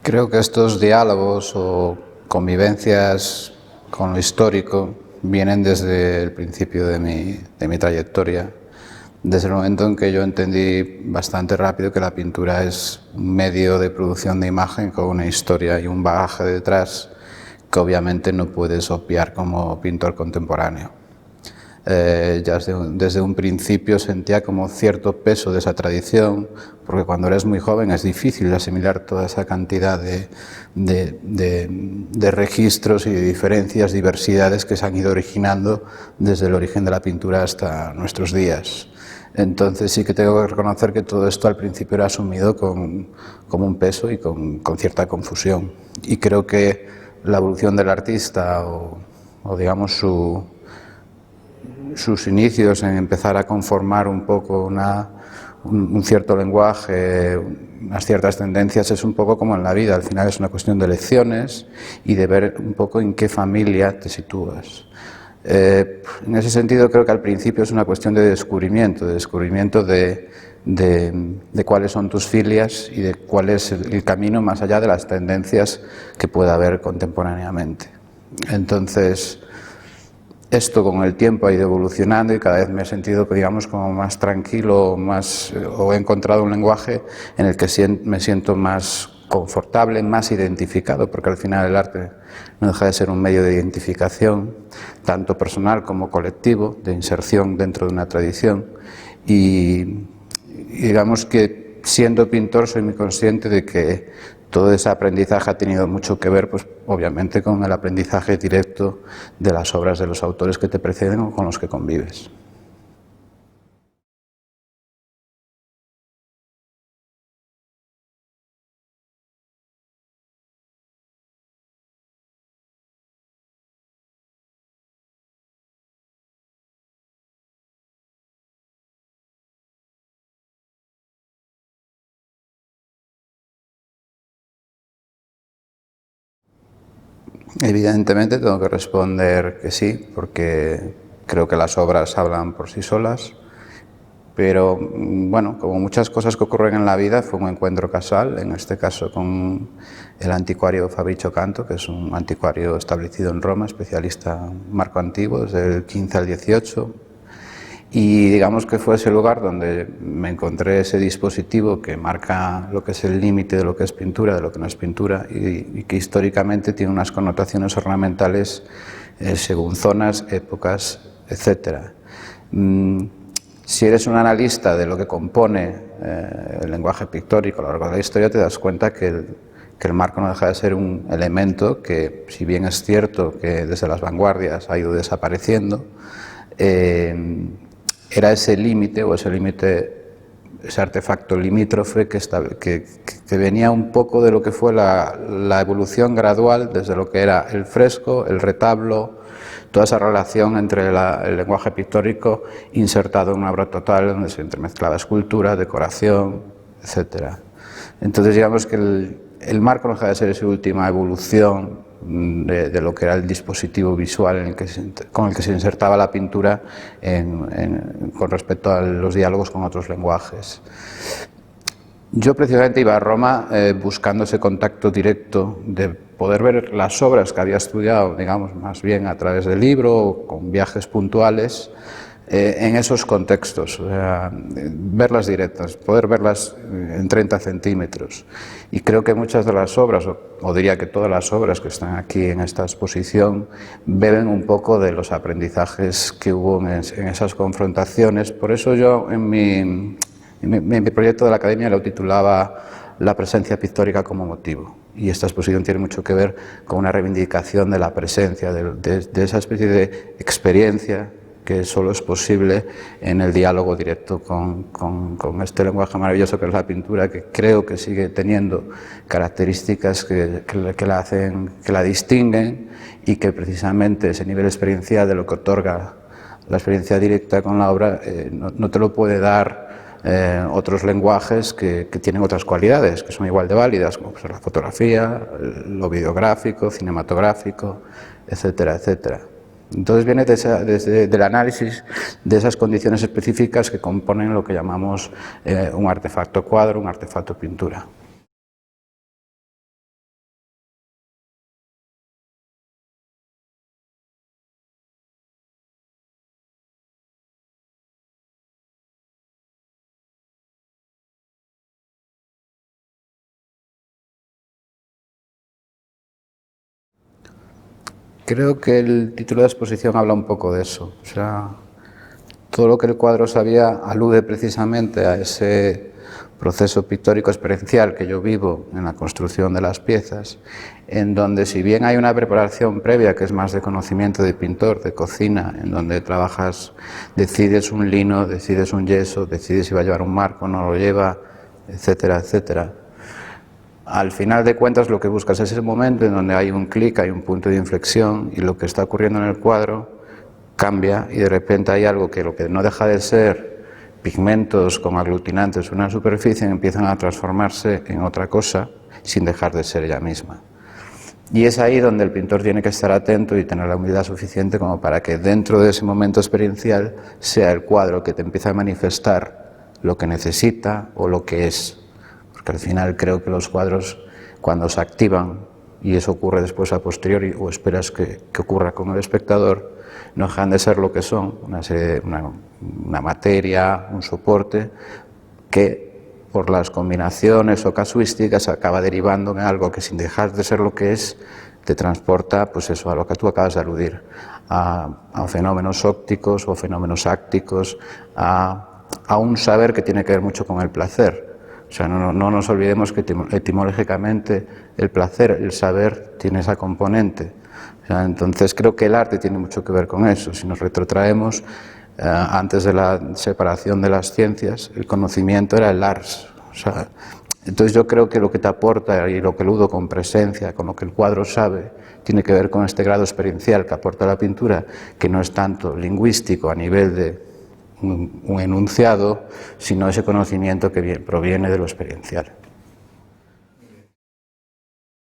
Creo que estos diálogos o convivencias con lo histórico vienen desde el principio de mi trayectoria, desde el momento en que yo entendí bastante rápido que la pintura es un medio de producción de imagen con una historia y un bagaje detrás que obviamente no puedes obviar como pintor contemporáneo. Ya desde un principio sentía como cierto peso de esa tradición, porque cuando eres muy joven es difícil asimilar toda esa cantidad de registros y de diferencias, diversidades que se han ido originando desde el origen de la pintura hasta nuestros días. Entonces sí que tengo que reconocer que todo esto al principio era asumido como un peso y con cierta confusión. Y creo que la evolución del artista o digamos sus inicios en empezar a conformar un poco un cierto lenguaje, unas ciertas tendencias, es un poco como en la vida. Al final es una cuestión de elecciones y de ver un poco en qué familia te sitúas. En ese sentido creo que al principio es una cuestión de descubrimiento de cuáles son tus filias y de cuál es el camino más allá de las tendencias que pueda haber contemporáneamente. Entonces, esto con el tiempo ha ido evolucionando y cada vez me he sentido, digamos, como más tranquilo, o he encontrado un lenguaje en el que me siento más confortable, más identificado, porque al final el arte no deja de ser un medio de identificación, tanto personal como colectivo, de inserción dentro de una tradición. Y digamos que siendo pintor soy muy consciente de que todo ese aprendizaje ha tenido mucho que ver, pues obviamente, con el aprendizaje directo de las obras de los autores que te preceden o con los que convives. Evidentemente tengo que responder que sí, porque creo que las obras hablan por sí solas, pero bueno, como muchas cosas que ocurren en la vida, fue un encuentro casual, en este caso con el anticuario Fabrizio Canto, que es un anticuario establecido en Roma, especialista en marco antiguo, desde el 15 al 18, y digamos que fue ese lugar donde me encontré ese dispositivo que marca lo que es el límite de lo que es pintura, de lo que no es pintura, y que históricamente tiene unas connotaciones ornamentales según zonas, épocas, etc. Si eres un analista de lo que compone el lenguaje pictórico a lo largo de la historia, te das cuenta que el marco no deja de ser un elemento que, si bien es cierto que desde las vanguardias ha ido desapareciendo, era ese límite o ese artefacto limítrofe que venía un poco de lo que fue la evolución gradual desde lo que era el fresco, el retablo, toda esa relación entre el lenguaje pictórico insertado en una obra total donde se entremezclaba escultura, decoración, etc. Entonces digamos que el marco no deja de ser esa última evolución de lo que era el dispositivo visual con el que se insertaba la pintura con respecto a los diálogos con otros lenguajes. Yo precisamente iba a Roma buscando ese contacto directo de poder ver las obras que había estudiado, digamos, más bien a través del libro o con viajes puntuales, en esos contextos, o sea, verlas directas, poder verlas en 30 centímetros. Y creo que muchas de las obras, o diría que todas las obras que están aquí en esta exposición, beben un poco de los aprendizajes que hubo en esas confrontaciones. Por eso yo en mi proyecto de la academia lo titulaba La presencia pictórica como motivo. Y esta exposición tiene mucho que ver con una reivindicación de la presencia, de esa especie de experiencia que solo es posible en el diálogo directo con este lenguaje maravilloso que es la pintura, que creo que sigue teniendo características que la distinguen, y que precisamente ese nivel experiencial de lo que otorga la experiencia directa con la obra no te lo puede dar otros lenguajes que tienen otras cualidades, que son igual de válidas, como pues la fotografía, lo videográfico, cinematográfico, etcétera, etcétera. Entonces viene del análisis de esas condiciones específicas que componen lo que llamamos un artefacto cuadro, un artefacto pintura. Creo que el título de la exposición habla un poco de eso. O sea, todo lo que el cuadro sabía alude precisamente a ese proceso pictórico experiencial que yo vivo en la construcción de las piezas, en donde si bien hay una preparación previa que es más de conocimiento de pintor, de cocina, en donde trabajas, decides un lino, decides un yeso, decides si va a llevar un marco, no lo lleva, etcétera, etcétera. Al final de cuentas lo que buscas es ese momento en donde hay un clic, hay un punto de inflexión y lo que está ocurriendo en el cuadro cambia y de repente hay algo que lo que no deja de ser pigmentos como aglutinantes en una superficie empiezan a transformarse en otra cosa sin dejar de ser ella misma. Y es ahí donde el pintor tiene que estar atento y tener la humildad suficiente como para que dentro de ese momento experiencial sea el cuadro que te empieza a manifestar lo que necesita o lo que es. Porque al final creo que los cuadros, cuando se activan, y eso ocurre después a posteriori, o esperas que ocurra con el espectador, no dejan de ser lo que son, una materia, un soporte, que por las combinaciones o casuísticas acaba derivando en algo que sin dejar de ser lo que es, te transporta pues eso, a lo que tú acabas de aludir, a fenómenos ópticos o fenómenos ácticos, a un saber que tiene que ver mucho con el placer. O sea, no nos olvidemos que etimológicamente el placer, el saber, tiene esa componente. O sea, entonces creo que el arte tiene mucho que ver con eso. Si nos retrotraemos, antes de la separación de las ciencias, el conocimiento era el ars. O sea, entonces yo creo que lo que te aporta y lo que eludo con presencia, con lo que el cuadro sabe, tiene que ver con este grado experiencial que aporta la pintura, que no es tanto lingüístico a nivel de un enunciado, sino ese conocimiento que proviene de lo experiencial.